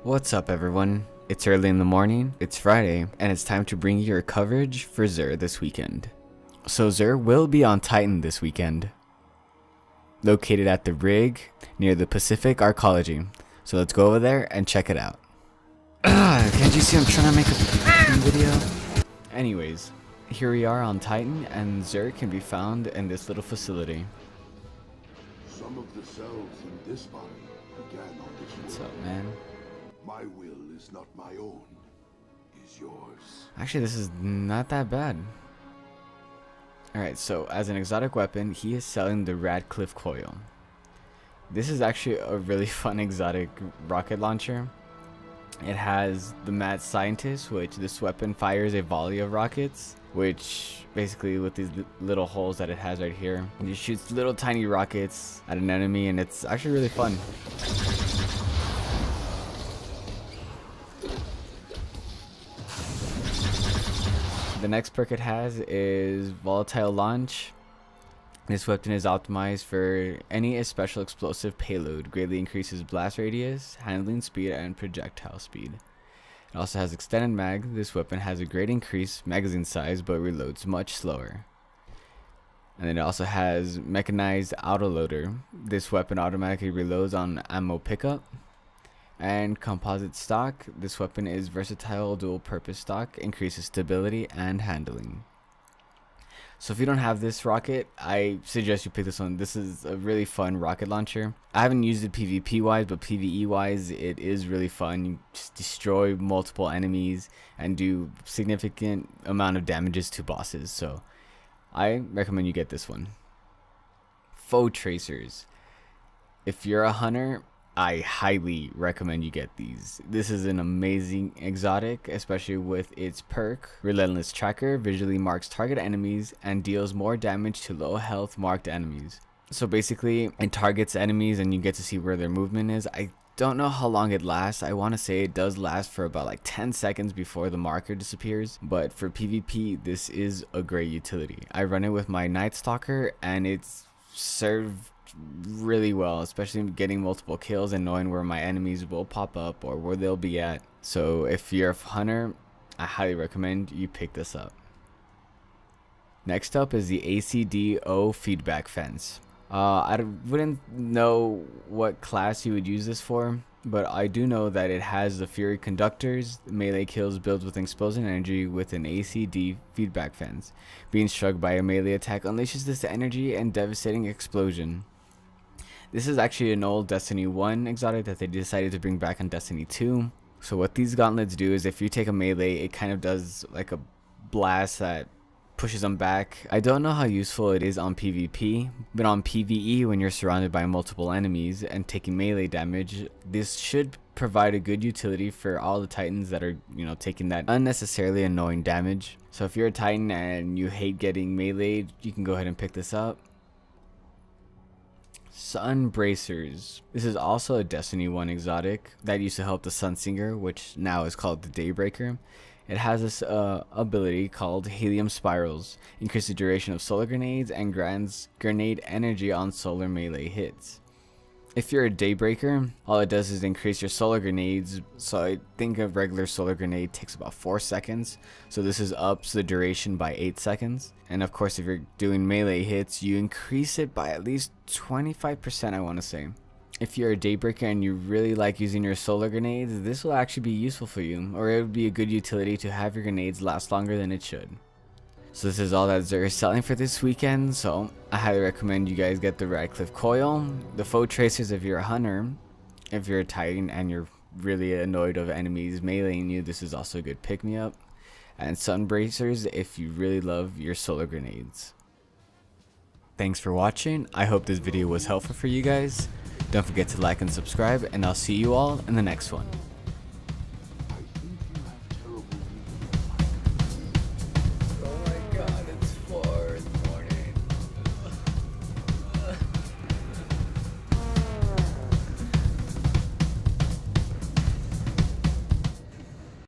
What's up everyone? It's early in the morning, it's Friday, and it's time to bring you your coverage for Xur this weekend. So Xur will be on Titan this weekend, located at the rig near the Pacific Arcology. So let's go over there and check it out. Can't you see I'm trying to make a video? Anyways, here we are on Titan, and Xur can be found in this little facility. Some of the cells in this body began on this What's world. up, man? My will is not my own, is yours. Actually, this is not that bad. Alright, so as an exotic weapon, he is selling the Radcliffe Coil. This is actually a really fun exotic rocket launcher. It has the Mad Scientist, which this weapon fires a volley of rockets, which basically with these little holes that it has right here, it just shoots little tiny rockets at an enemy, and it's actually really fun. The next perk it has is Volatile Launch. This weapon is optimized for any special explosive payload, greatly increases blast radius, handling speed, and projectile speed. It also has extended mag. This weapon has a great increased magazine size but reloads much slower. And then it also has mechanized autoloader. This weapon automatically reloads on ammo pickup. And composite stock. This weapon is versatile dual purpose stock, increases stability and handling. So if you don't have this rocket, I suggest you pick this one. This is a really fun rocket launcher. I haven't used it PvP wise, but PvE wise it is really fun. You just destroy multiple enemies and do significant amount of damages to bosses. So I recommend you get this one. Foe tracers. If you're a hunter, I highly recommend you get these. This is an amazing exotic, especially with its perk. Relentless Tracker visually marks target enemies and deals more damage to low health marked enemies. So basically it targets enemies and you get to see where their movement is. I don't know how long it lasts. I want to say it does last for about like 10 seconds before the marker disappears. But for PvP, this is a great utility. I run it with my Night Stalker and it's served really well, especially getting multiple kills and knowing where my enemies will pop up or where they'll be at. So if you're a hunter, I highly recommend you pick this up. Next up is the ACDO feedback fence. I wouldn't know what class you would use this for, but I do know that it has the Fury Conductors. Melee kills builds with explosion energy with an ACD feedback fence. Being struck by a melee attack unleashes this energy and devastating explosion. This is actually an old Destiny 1 exotic that they decided to bring back on Destiny 2. So what these gauntlets do is if you take a melee, it kind of does like a blast that pushes them back. I don't know how useful it is on PvP, but on PvE when you're surrounded by multiple enemies and taking melee damage, this should provide a good utility for all the Titans that are, taking that unnecessarily annoying damage. So if you're a Titan and you hate getting meleeed, you can go ahead and pick this up. Sun Bracers. This is also a Destiny 1 exotic that used to help the Sunsinger, which now is called the Daybreaker. It has this ability called Helium Spirals. Increase the duration of solar grenades and grants grenade energy on solar melee hits. If you're a Daybreaker, all it does is increase your solar grenades. So I think a regular solar grenade takes about 4 seconds. So this is ups the duration by 8 seconds. And of course, if you're doing melee hits, you increase it by at least 25%, I want to say. If you're a Daybreaker and you really like using your solar grenades, this will actually be useful for you. Or it would be a good utility to have your grenades last longer than it should. So this is all that Xur is selling for this weekend, so I highly recommend you guys get the Radcliffe Coil, the Foe Tracers if you're a hunter. If you're a Titan and you're really annoyed of enemies meleeing you, this is also a good pick-me-up. And Sun Bracers if you really love your solar grenades. Thanks for watching. I hope this video was helpful for you guys. Don't forget to like and subscribe, and I'll see you all in the next one.